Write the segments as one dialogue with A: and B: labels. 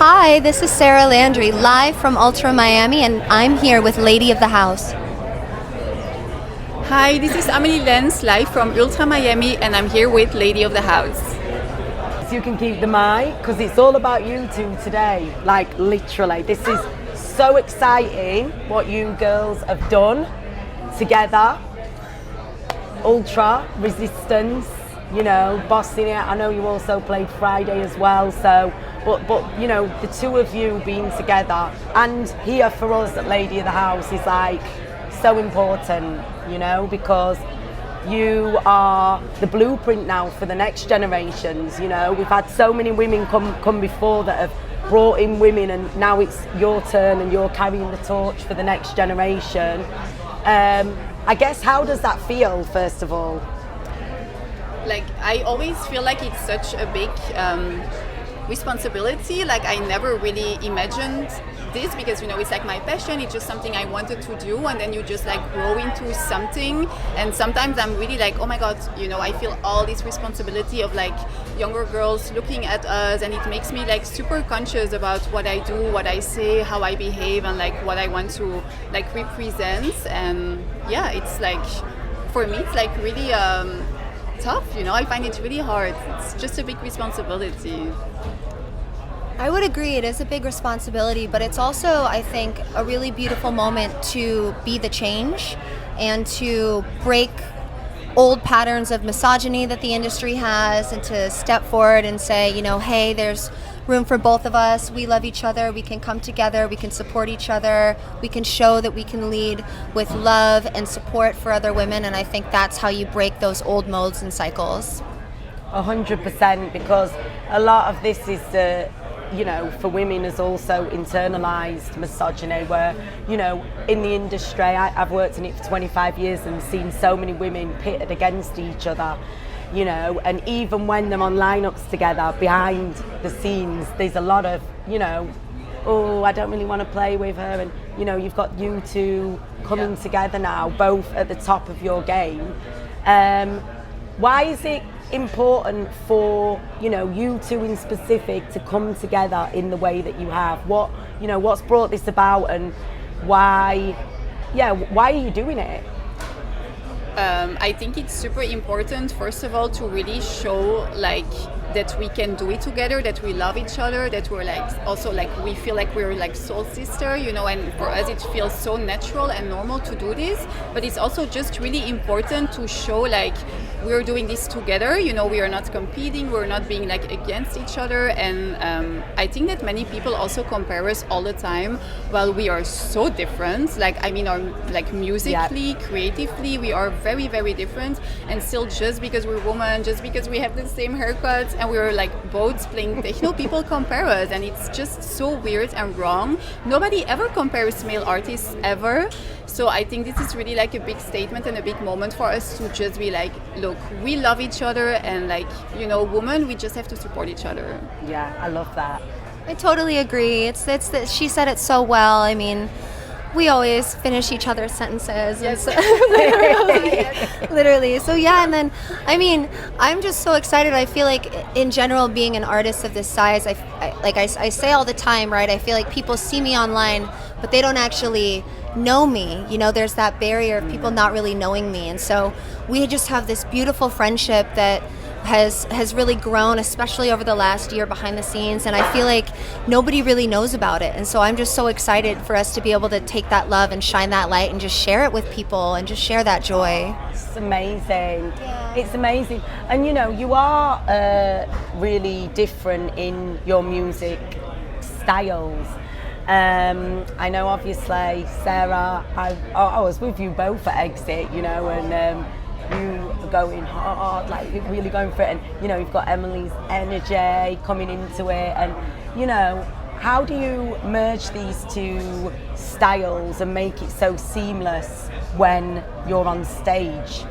A: Hi, this is Sara Landry, live from Ultra Miami, and I'm here with Lady of the House.
B: Hi, this is Amelie Lens, live from Ultra Miami, and I'm here with Lady of the House.
C: So you can keep the mic, because it's all about you two today. Like, literally. This is so exciting what you girls have done together. Ultra, resistance, you know, bossing it. I know you also played Friday as well, so... But you know, the two of you being together and here for us at Lady of the House is like so important, you know, because you are the blueprint now for the next generations. You know, we've had so many women come before that have brought in women, and now it's your turn and you're carrying the torch for the next generation. I guess, how does that feel, first of all?
B: Like, I always feel like it's such a big responsibility. Like, I never really imagined this, because, you know, it's like my passion, it's just something I wanted to do, and then you just like grow into something, and sometimes I'm really like, oh my god, you know, I feel all this responsibility of like younger girls looking at us, and it makes me like super conscious about what I do, what I say, how I behave, and like what I want to like represent. And yeah, it's like, for me it's like really tough, you know. I find it really hard. It's just a big responsibility.
A: I would agree, it is a big responsibility, but it's also, I think, a really beautiful moment to be the change and to break old patterns of misogyny that the industry has, and to step forward and say, you know, hey, there's room for both of us, we love each other, we can come together, we can support each other, we can show that we can lead with love and support for other women, and I think that's how you break those old molds and cycles.
C: 100%, because a lot of this is you know, for women is also internalized misogyny, where, you know, in the industry, I've worked in it for 25 years and seen so many women pitted against each other, you know, and even when they're on lineups together, behind the scenes, there's a lot of, you know, oh, I don't really want to play with her, and, you know, you've got you two coming together now, both at the top of your game. Why is it important for, you know, you two in specific to come together in the way that you have? What, you know, what's brought this about, and why are you doing it?
B: I think it's super important, first of all, to really show like that we can do it together, that we love each other, that we're like also like we feel like we're like soul sister, you know, and for us it feels so natural and normal to do this. But it's also just really important to show like we're doing this together, you know, we are not competing, we're not being like against each other. And I think that many people also compare us all the time, while we are so different. Like, I mean, our like musically, creatively, we are very, very different, and still, just because we're women, just because we have the same haircuts and we're like both playing techno, people compare us, and it's just so weird and wrong. Nobody ever compares male artists ever. So I think this is really like a big statement and a big moment for us to just be like, look, we love each other, and like, you know, women, we just have to support each other.
C: Yeah, I love that.
A: I totally agree. It's she said it so well. I mean, we always finish each other's sentences.
B: Yes.
A: And so, literally. So yeah, and then, I mean, I'm just so excited. I feel like, in general, being an artist of this size, I say all the time, right? I feel like people see me online, but they don't actually know me. You know, there's that barrier of people not really knowing me, and so we just have this beautiful friendship that has really grown, especially over the last year behind the scenes, and I feel like nobody really knows about it. And so I'm just so excited for us to be able to take that love and shine that light and just share it with people and just share that joy.
C: It's amazing.
A: Yeah.
C: It's amazing. And you know, you are really different in your music styles. I know, obviously, Sara, I was with you both at Exit, you know, and you are going hard, like you're really going for it, and you know, you've got Emily's energy coming into it, and you know, how do you merge these two styles and make it so seamless when you're on stage?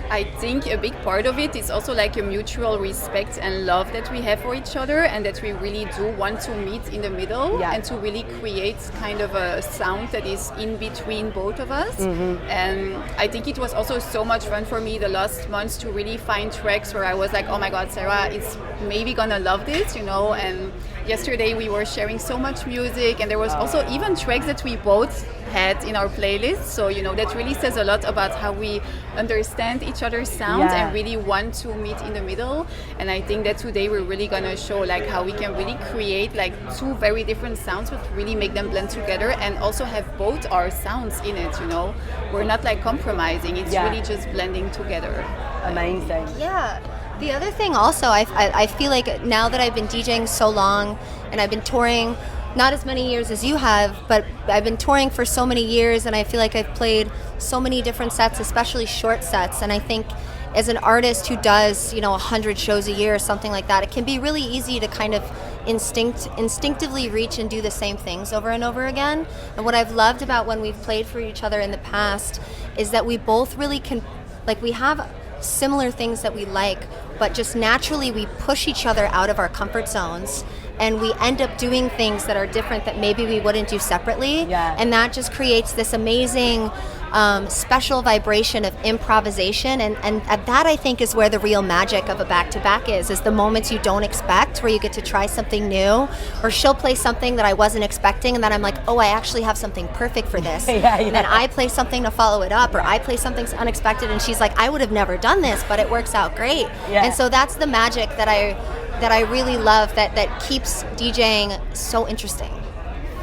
B: I think a big part of it is also like a mutual respect and love that we have for each other, and that we really do want to meet in the middle and to really create kind of a sound that is in between both of us. And I think it was also so much fun for me the last months to really find tracks where I was like, oh my God, Sara is maybe gonna love this, you know. And yesterday we were sharing so much music, and there was also even tracks that we both had in our playlist. So, you know, that really says a lot about how we understand each other's sound and really want to meet in the middle. And I think that today we're really gonna show like how we can really create like two very different sounds, but really make them blend together and also have both our sounds in it, you know. We're not like compromising, it's really just blending together.
C: Amazing.
A: Yeah. The other thing also, I feel like now that I've been DJing so long and I've been touring, not as many years as you have, but I've been touring for so many years, and I feel like I've played so many different sets, especially short sets. And I think as an artist who does, you know, 100 shows a year or something like that, it can be really easy to kind of instinctively reach and do the same things over and over again. And what I've loved about when we've played for each other in the past is that we both really can, like, we have similar things that we like, but just naturally we push each other out of our comfort zones, and we end up doing things that are different that maybe we wouldn't do separately. And that just creates this amazing special vibration of improvisation, and that I think is where the real magic of a back-to-back is the moments you don't expect, where you get to try something new, or she'll play something that I wasn't expecting, and then I'm like, oh, I actually have something perfect for this. And then I play something to follow it up, or I play something unexpected, and she's like, I would have never done this, but it works out great. And so that's the magic that I really love, that keeps DJing so interesting.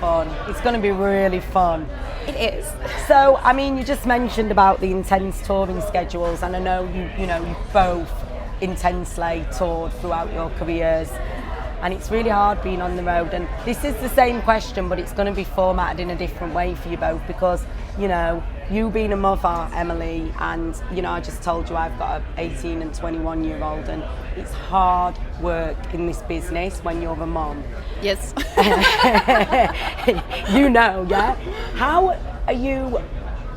C: Fun. It's going to be really fun.
A: It is.
C: So, I mean, you just mentioned about the intense touring schedules, and I know you both intensely toured throughout your careers, and it's really hard being on the road. And this is the same question, but it's going to be formatted in a different way for you both, because, you know, you being a mother, Emily, and, you know, I just told you I've got an 18 and 21-year-old, and it's hard work in this business when you're a mom.
B: Yes.
C: You know, yeah? How are you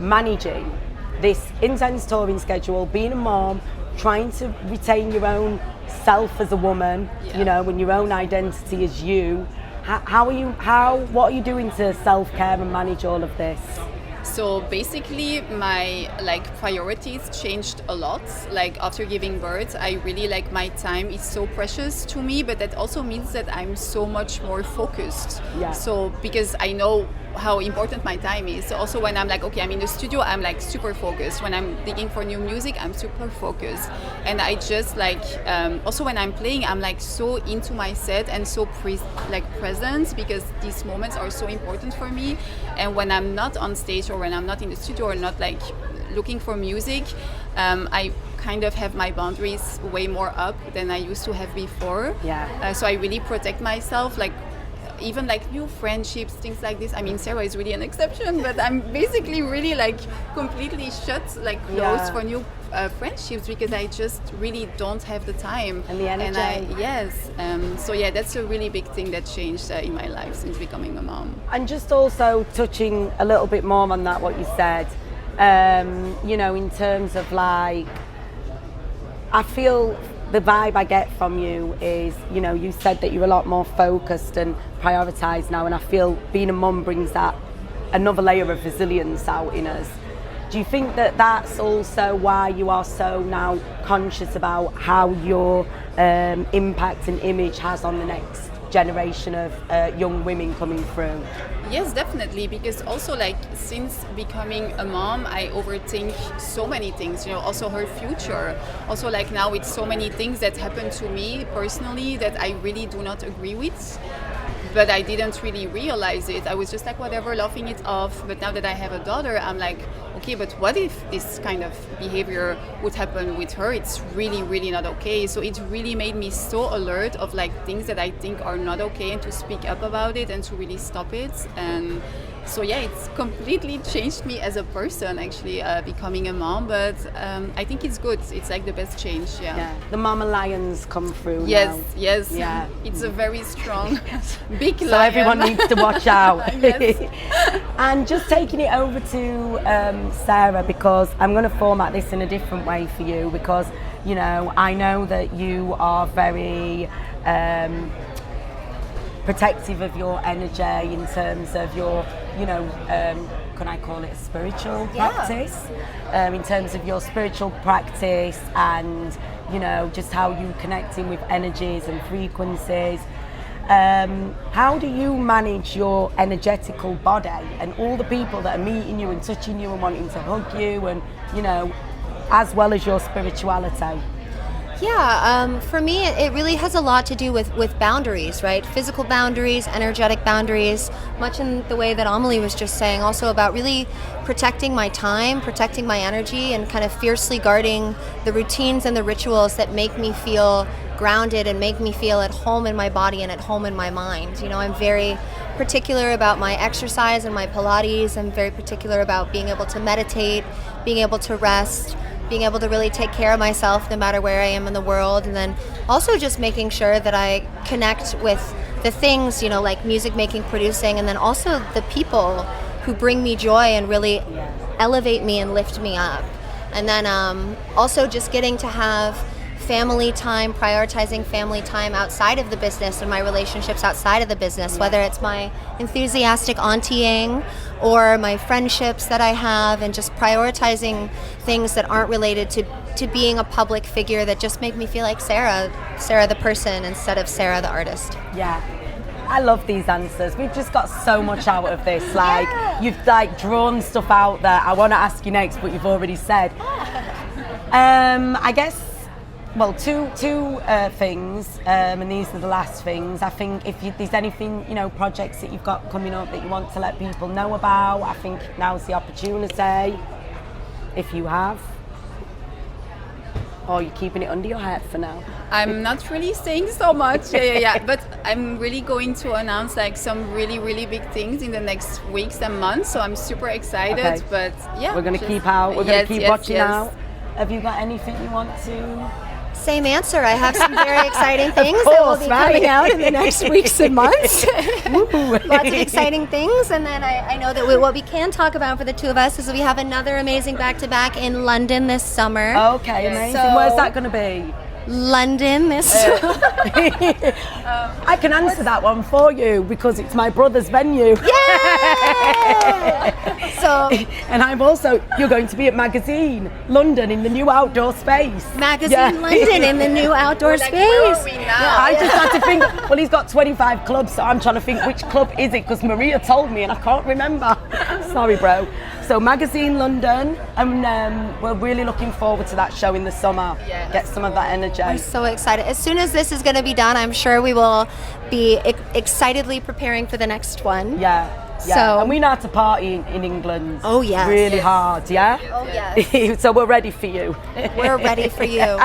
C: managing this intense touring schedule, being a mom, trying to retain your own self as a woman, you know, and your own identity as you? What are you doing to self-care and manage all of this?
B: So basically my priorities changed a lot. Like after giving birth, I really my time is so precious to me, but that also means that I'm so much more focused. So because I know how important my time is. So also when I'm I'm in the studio, I'm super focused. When I'm digging for new music, I'm super focused. And I just also when I'm playing, I'm so into my set and so present, because these moments are so important for me. And when I'm not on stage, or when I'm not in the studio, or not looking for music, I kind of have my boundaries way more up than I used to have before. So I really protect myself, even new friendships, things like this. I mean, Sara is really an exception, but I'm basically really completely shut closed for new friendships, because I just really don't have the time
C: and the energy.
B: So yeah, that's a really big thing that changed in my life since becoming a mom.
C: And just also touching a little bit more on that, what you said, you know, in terms of I feel the vibe I get from you is, you know, you said that you're a lot more focused and prioritised now, and I feel being a mum brings that another layer of resilience out in us. Do you think that that's also why you are so now conscious about how your impact and image has on the next generation of young women coming through?
B: Yes, definitely, because also since becoming a mom, I overthink so many things, you know, also her future. Also now with so many things that happen to me personally that I really do not agree with. But I didn't really realize it. I was just whatever, laughing it off. But now that I have a daughter, I'm okay, but what if this kind of behavior would happen with her? It's really, really not okay. So it really made me so alert of things that I think are not okay, and to speak up about it and to really stop it. And So yeah, it's completely changed me as a person, actually, becoming a mom. But I think it's good. It's like the best change. Yeah.
C: The mama lions come through.
B: Yes.
C: Now.
B: Yes.
C: Yeah.
B: It's a very strong, big lion.
C: So everyone needs to watch out.
B: Yes.
C: And just taking it over to Sara, because I'm going to format this in a different way for you, because you know I know that you are very protective of your energy in terms of your, you know, can I call it a spiritual practice? In terms of your spiritual practice and, you know, just how you connecting with energies and frequencies. How do you manage your energetical body and all the people that are meeting you and touching you and wanting to hug you and, you know, as well as your spirituality?
A: Yeah, for me, it really has a lot to do with boundaries, right? Physical boundaries, energetic boundaries, much in the way that Amelie was just saying, also about really protecting my time, protecting my energy, and kind of fiercely guarding the routines and the rituals that make me feel grounded and make me feel at home in my body and at home in my mind. You know, I'm very particular about my exercise and my Pilates. I'm very particular about being able to meditate, being able to rest, being able to really take care of myself no matter where I am in the world, and then also just making sure that I connect with the things, you know, like music making, producing, and then also the people who bring me joy and really elevate me and lift me up. And then also just getting to have family time, prioritizing family time outside of the business and my relationships outside of the business, whether it's my enthusiastic auntying or my friendships that I have, and just prioritizing things that aren't related to being a public figure that just make me feel like Sara the person instead of Sara the artist.
C: Yeah. I love these answers. We've just got so much out of this. Like, you've like drawn stuff out that I want to ask you next, but you've already said. I guess, well, two things, and these are the last things. I think if there's anything, you know, projects that you've got coming up that you want to let people know about, I think now's the opportunity, if you have. Or you're keeping it under your hat for now?
B: I'm not really saying so much, but I'm really going to announce like some really, really big things in the next weeks and months, so I'm super excited.
C: Okay.
B: But yeah,
C: we're going to keep out, we're going to keep watching out. Have you got anything you want to?
A: Same answer. I have some very exciting things that will be coming out in the next weeks and months. Lots of exciting things. And then I know that what we can talk about for the two of us is we have another amazing back-to-back in London this summer.
C: Okay, amazing. Where's that going to be?
A: London this
C: I can answer that one for you because it's my brother's venue.
A: Yay! So,
C: and I'm also, you're going to be at Magazine London in the new outdoor space.
A: Magazine London in the new outdoor space.
B: Where are we now?
C: I just had to think, well, he's got 25 clubs, so I'm trying to think which club is it, because Maria told me and I can't remember. Sorry, bro. So Magazine London, and we're really looking forward to that show in the summer.
B: Yes.
C: Get some of that energy.
A: I'm so excited. As soon as this is going to be done, I'm sure we will be excitedly preparing for the next one.
C: Yeah.
A: So,
C: and we know how to party in England.
A: Oh, yes.
C: Really hard, yeah?
A: Oh, yes.
C: So we're ready for you.
A: We're ready for you.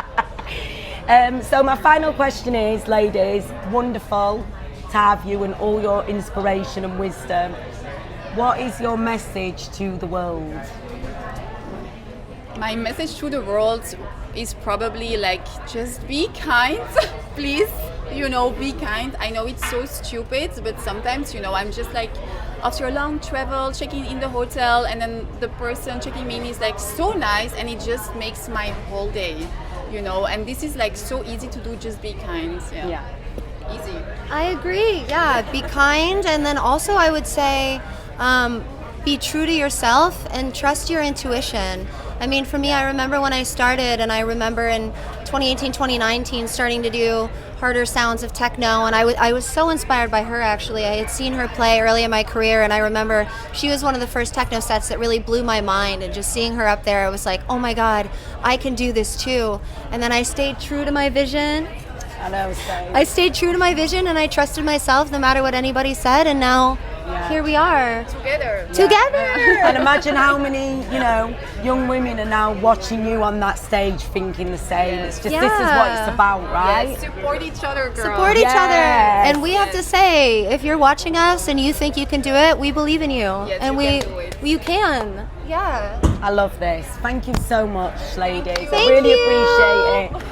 C: So my final question is, ladies, wonderful to have you and all your inspiration and wisdom. What is your message to the world?
B: My message to the world is probably like, just be kind, please. You know, be kind. I know it's so stupid, but sometimes, you know, I'm just like, after a long travel, checking in the hotel, and then the person checking me in is like so nice, and it just makes my whole day, you know. And this is like so easy to do, just be kind. Yeah. Easy.
A: I agree. Yeah, be kind, and then also I would say, be true to yourself and trust your intuition. I mean, for me, I remember when I started, and I remember in 2018, 2019, starting to do harder sounds of techno, and I was so inspired by her, actually. I had seen her play early in my career, and I remember she was one of the first techno sets that really blew my mind, and just seeing her up there, I was like, oh my God, I can do this too. And then I stayed true to my vision.
C: I know, same.
A: I stayed true to my vision, and I trusted myself no matter what anybody said, and now here we are.
B: Together.
C: And imagine how many, you know, young women are now watching you on that stage thinking the same. It's just, this is what it's about, right?
B: Yes, support each other, girls.
A: Support each other.
C: Yes.
A: And we have to say, if you're watching us and you think you can do it, we believe in you.
B: Yes,
A: and
B: you can do it.
A: you can. Yeah.
C: I love this. Thank you so much, ladies.
A: Thank
C: I really
A: you.
C: appreciate it.